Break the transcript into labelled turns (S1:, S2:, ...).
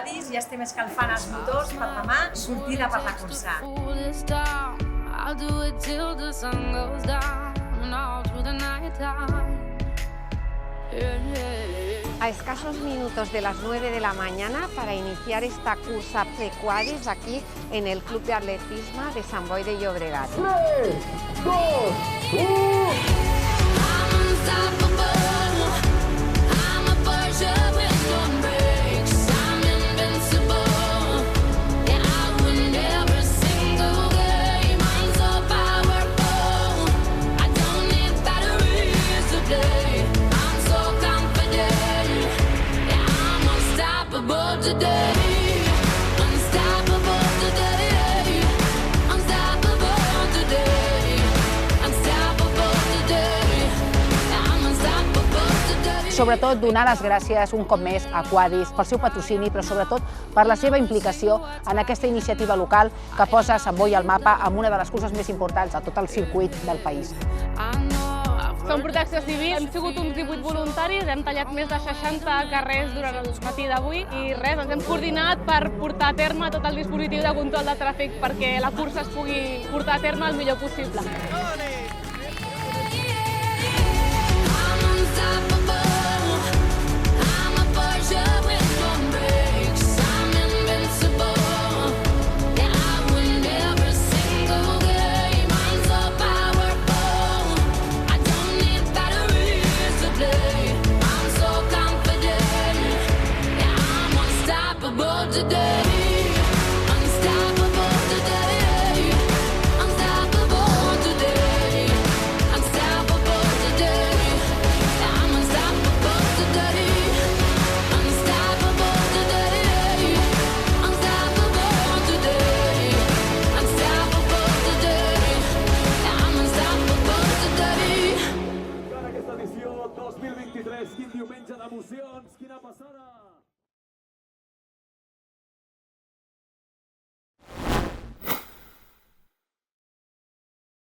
S1: Quadis, ja estem escalfant els motors per demà, sortida per la cursa.
S2: A escasos minutos de las 9 de la mañana para iniciar esta cursa pre-Quadis aquí en el Club de Atletismo de Sant Boi de Llobregat.
S3: 3, 2, 1...
S4: Sobretot donar les gràcies un cop més a Quadis pel seu patrocini, però sobretot per la seva implicació en aquesta iniciativa local que posa Sant Boi al mapa amb una de les curses més importants de tot el circuit del país.
S5: Som Protecció Civil, hem sigut uns 18 voluntaris, hem tallat més de 60 carrers durant el matí d'avui i res, ens hem coordinat per portar a terme tot el dispositiu de control de tràfic perquè la cursa es pugui portar a terme el millor possible. Aquesta edició 2023, quin diumenge d'emocions, quina passada!